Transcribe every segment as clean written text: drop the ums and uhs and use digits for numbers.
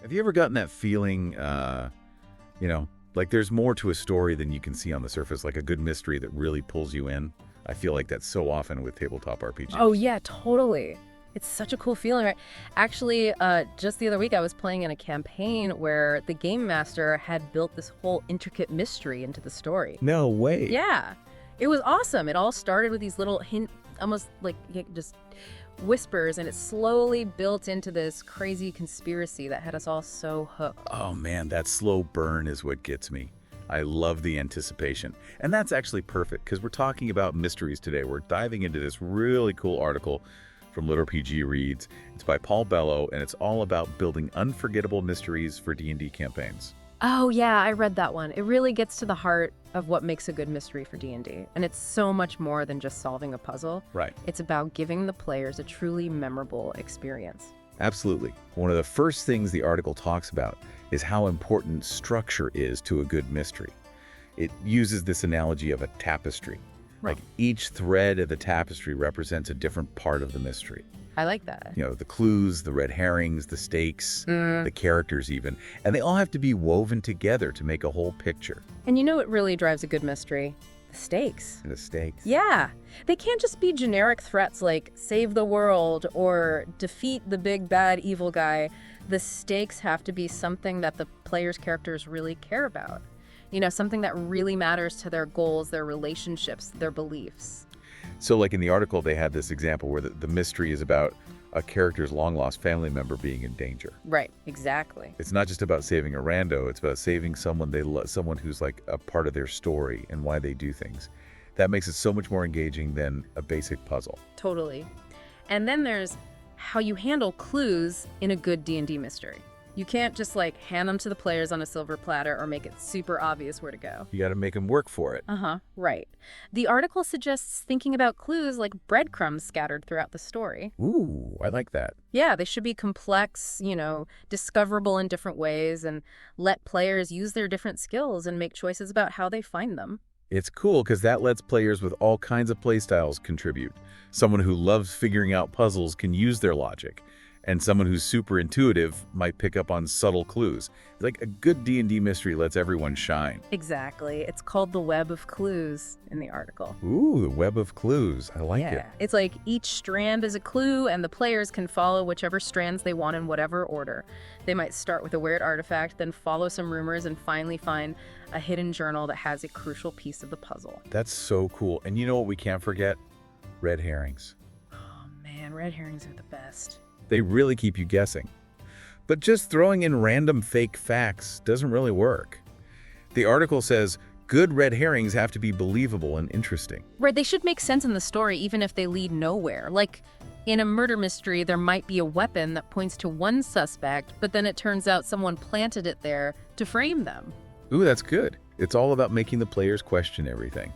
Have you ever gotten that feeling, like there's more to a story than you can see on the surface, like a good mystery that really pulls you in? I feel like that's so often with tabletop RPGs. Oh, yeah, totally. It's such a cool feeling, right? Actually, just the other week, I was playing in a campaign where the game master had built this whole intricate mystery into the story. No way. Yeah, it was awesome. It all started with these little almost like just whispers, and it slowly built into this crazy conspiracy that had us all so hooked. Oh man, that slow burn is what gets me. I love the anticipation. And that's actually perfect because we're talking about mysteries today. We're diving into this really cool article from LitRPG Reads. It's by Paul Bellow, and it's all about building unforgettable mysteries for D&D campaigns. Oh yeah, I read that one. It really gets to the heart of what makes a good mystery for D&D. And it's so much more than just solving a puzzle. Right. It's about giving the players a truly memorable experience. Absolutely. One of the first things the article talks about is how important structure is to a good mystery. It uses this analogy of a tapestry. Right. Like each thread of the tapestry represents a different part of the mystery. I like that. The clues, the red herrings, the stakes, the characters even. And they all have to be woven together to make a whole picture. And you know what really drives a good mystery? The stakes. The stakes. Yeah. They can't just be generic threats like save the world or defeat the big bad evil guy. The stakes have to be something that the player's characters really care about. Something that really matters to their goals, their relationships, their beliefs. So like in the article, they had this example where the mystery is about a character's long-lost family member being in danger. Right, exactly. It's not just about saving a rando. It's about saving someone someone who's like a part of their story and why they do things. That makes it so much more engaging than a basic puzzle. Totally. And then there's how you handle clues in a good D&D mystery. You can't just hand them to the players on a silver platter or make it super obvious where to go. You got to make them work for it. Right. The article suggests thinking about clues like breadcrumbs scattered throughout the story. Ooh, I like that. Yeah, they should be complex, discoverable in different ways, and let players use their different skills and make choices about how they find them. It's cool because that lets players with all kinds of playstyles contribute. Someone who loves figuring out puzzles can use their logic, and someone who's super intuitive might pick up on subtle clues. Like a good D&D mystery lets everyone shine. Exactly. It's called the web of clues in the article. Ooh, the web of clues. I like it. It's like each strand is a clue, and the players can follow whichever strands they want in whatever order. They might start with a weird artifact, then follow some rumors, and finally find a hidden journal that has a crucial piece of the puzzle. That's so cool. And you know what we can't forget? Red herrings. Oh man, red herrings are the best. They really keep you guessing. But just throwing in random fake facts doesn't really work. The article says good red herrings have to be believable and interesting. Right, they should make sense in the story even if they lead nowhere. Like in a murder mystery, there might be a weapon that points to one suspect, but then it turns out someone planted it there to frame them. Ooh, that's good. It's all about making the players question everything.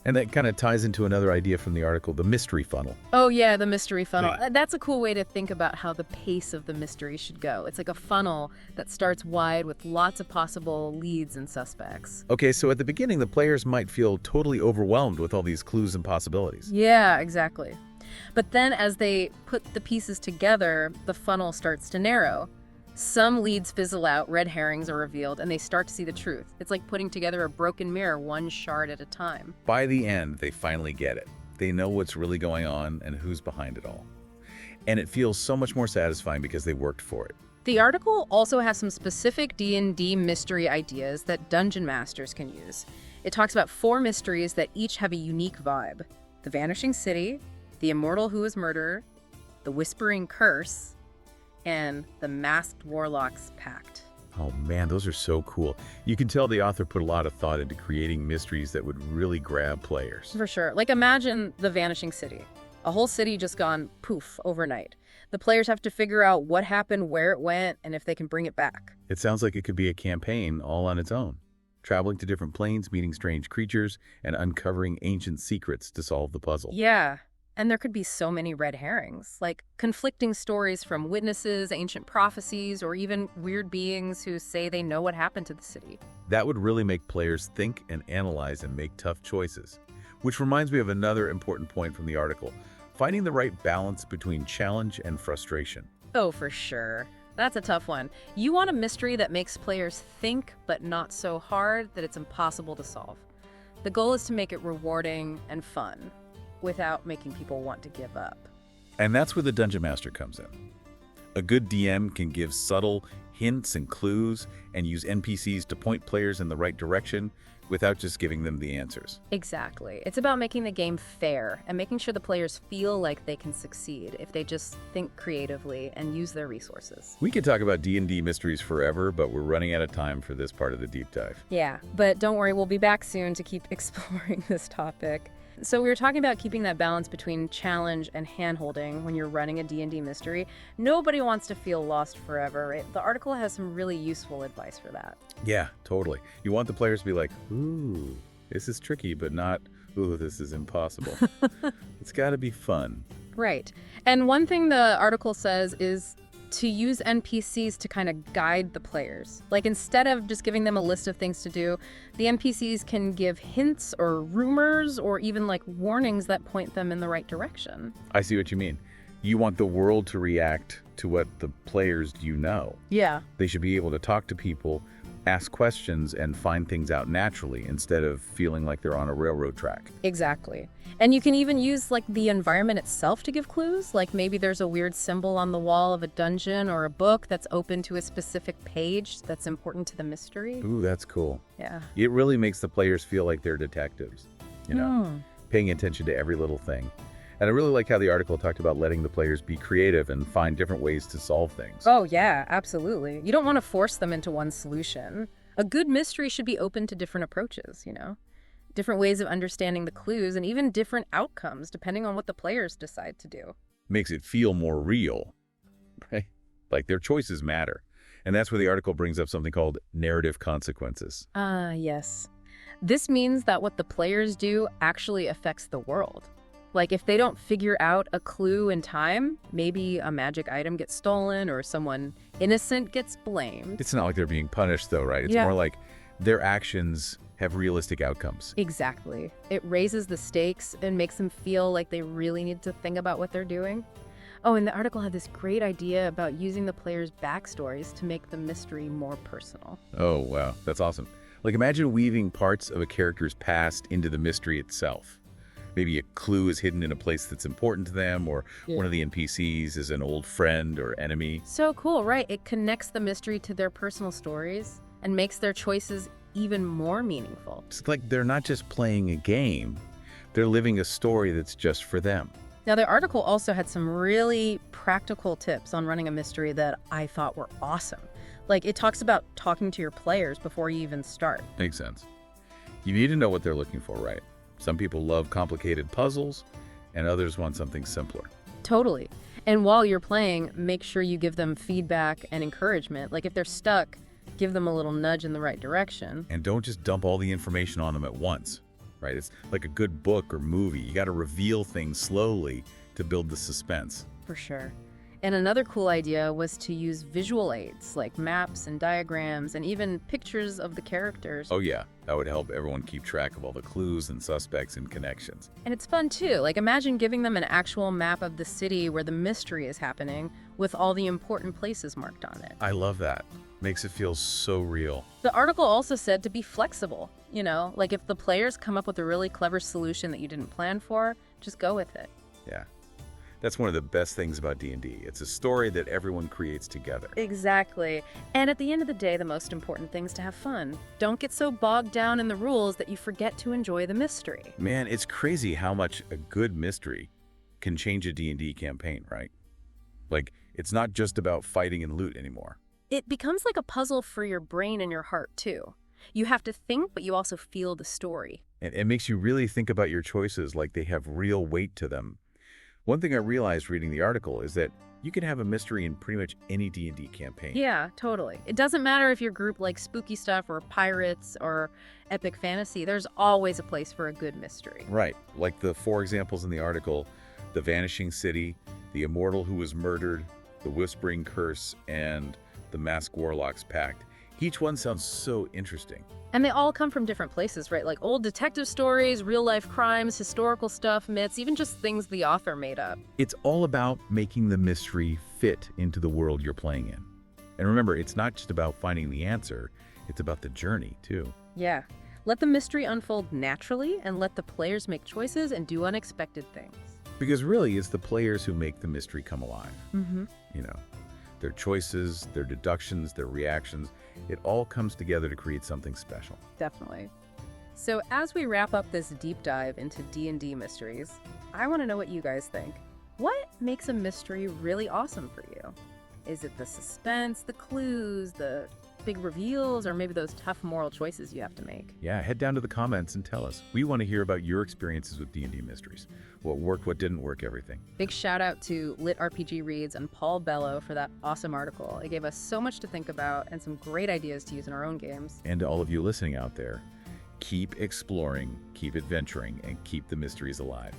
And that kind of ties into another idea from the article, the mystery funnel. Oh yeah, the mystery funnel. Right. That's a cool way to think about how the pace of the mystery should go. It's like a funnel that starts wide with lots of possible leads and suspects. Okay, so at the beginning, the players might feel totally overwhelmed with all these clues and possibilities. Yeah, exactly. But then as they put the pieces together, the funnel starts to narrow. Some leads fizzle out, red herrings are revealed, and they start to see the truth. It's like putting together a broken mirror, one shard at a time. By the end, they finally get it. They know what's really going on and who's behind it all. And it feels so much more satisfying because they worked for it. The article also has some specific D&D mystery ideas that dungeon masters can use. It talks about 4 mysteries that each have a unique vibe. The Vanishing City, the Immortal Who is Murderer, the Whispering Curse, and the Masked Warlock's Pact. Oh man, those are so cool. You can tell the author put a lot of thought into creating mysteries that would really grab players. For sure. Like imagine the Vanishing City. A whole city just gone poof overnight. The players have to figure out what happened, where it went, and if they can bring it back. It sounds like it could be a campaign all on its own, traveling to different planes, meeting strange creatures, and uncovering ancient secrets to solve the puzzle. Yeah. And there could be so many red herrings, like conflicting stories from witnesses, ancient prophecies, or even weird beings who say they know what happened to the city. That would really make players think and analyze and make tough choices. Which reminds me of another important point from the article, finding the right balance between challenge and frustration. Oh, for sure. That's a tough one. You want a mystery that makes players think, but not so hard that it's impossible to solve. The goal is to make it rewarding and fun, without making people want to give up. And that's where the Dungeon Master comes in. A good DM can give subtle hints and clues and use NPCs to point players in the right direction without just giving them the answers. Exactly. It's about making the game fair and making sure the players feel like they can succeed if they just think creatively and use their resources. We could talk about D&D mysteries forever, but we're running out of time for this part of the deep dive. Yeah, but don't worry, we'll be back soon to keep exploring this topic. So we were talking about keeping that balance between challenge and hand-holding when you're running a D&D mystery. Nobody wants to feel lost forever, right? The article has some really useful advice for that. Yeah, totally. You want the players to be like, ooh, this is tricky, but not, ooh, this is impossible. It's got to be fun. Right. And one thing the article says is to use NPCs to kind of guide the players. Like, instead of just giving them a list of things to do, the NPCs can give hints or rumors or even like warnings that point them in the right direction. I see what you mean. You want the world to react to what the players know. Yeah. They should be able to talk to people, ask questions, and find things out naturally instead of feeling like they're on a railroad track. Exactly. And you can even use like the environment itself to give clues. Like maybe there's a weird symbol on the wall of a dungeon or a book that's open to a specific page that's important to the mystery. Ooh, that's cool. Yeah. It really makes the players feel like they're detectives, paying attention to every little thing. And I really like how the article talked about letting the players be creative and find different ways to solve things. Oh, yeah, absolutely. You don't want to force them into one solution. A good mystery should be open to different approaches, different ways of understanding the clues and even different outcomes depending on what the players decide to do. Makes it feel more real, right? Like their choices matter. And that's where the article brings up something called narrative consequences. Yes. This means that what the players do actually affects the world. Like if they don't figure out a clue in time, maybe a magic item gets stolen or someone innocent gets blamed. It's not like they're being punished though, right? It's more like their actions have realistic outcomes. Exactly. It raises the stakes and makes them feel like they really need to think about what they're doing. Oh, and the article had this great idea about using the players' backstories to make the mystery more personal. Oh, wow. That's awesome. Like imagine weaving parts of a character's past into the mystery itself. Maybe a clue is hidden in a place that's important to them, or one of the NPCs is an old friend or enemy. So cool, right? It connects the mystery to their personal stories and makes their choices even more meaningful. It's like they're not just playing a game, they're living a story that's just for them. Now, the article also had some really practical tips on running a mystery that I thought were awesome. Like, it talks about talking to your players before you even start. Makes sense. You need to know what they're looking for, right? Some people love complicated puzzles, and others want something simpler. Totally. And while you're playing, make sure you give them feedback and encouragement. Like, if they're stuck, give them a little nudge in the right direction. And don't just dump all the information on them at once, right? It's like a good book or movie. You got to reveal things slowly to build the suspense. For sure. And another cool idea was to use visual aids like maps and diagrams and even pictures of the characters. Oh yeah, that would help everyone keep track of all the clues and suspects and connections. And it's fun too. Like imagine giving them an actual map of the city where the mystery is happening with all the important places marked on it. I love that. Makes it feel so real. The article also said to be flexible. Like if the players come up with a really clever solution that you didn't plan for, just go with it. Yeah. That's one of the best things about D&D. It's a story that everyone creates together. Exactly. And at the end of the day, the most important thing is to have fun. Don't get so bogged down in the rules that you forget to enjoy the mystery. Man, it's crazy how much a good mystery can change a D&D campaign, right? Like, it's not just about fighting and loot anymore. It becomes like a puzzle for your brain and your heart, too. You have to think, but you also feel the story. And it makes you really think about your choices like they have real weight to them. One thing I realized reading the article is that you can have a mystery in pretty much any D&D campaign. Yeah, totally. It doesn't matter if your group likes spooky stuff or pirates or epic fantasy. There's always a place for a good mystery. Right. Like the 4 examples in the article, the Vanishing City, the Immortal Who Was Murdered, the Whispering Curse, and the Masked Warlock's Pact. Each one sounds so interesting. And they all come from different places, right? Like old detective stories, real-life crimes, historical stuff, myths, even just things the author made up. It's all about making the mystery fit into the world you're playing in. And remember, it's not just about finding the answer, it's about the journey, too. Yeah. Let the mystery unfold naturally and let the players make choices and do unexpected things. Because really, it's the players who make the mystery come alive. Mm-hmm. You know, their choices, their deductions, their reactions, it all comes together to create something special. Definitely. So as we wrap up this deep dive into D&D mysteries, I want to know what you guys think. What makes a mystery really awesome for you? Is it the suspense, the clues, the big reveals, or maybe those tough moral choices you have to make? Yeah, head down to the comments and tell us. We want to hear about your experiences with D&D mysteries. What worked, what didn't work, everything. Big shout out to LitRPG Reads and Paul Bello for that awesome article. It gave us so much to think about and some great ideas to use in our own games. And to all of you listening out there, keep exploring, keep adventuring, and keep the mysteries alive.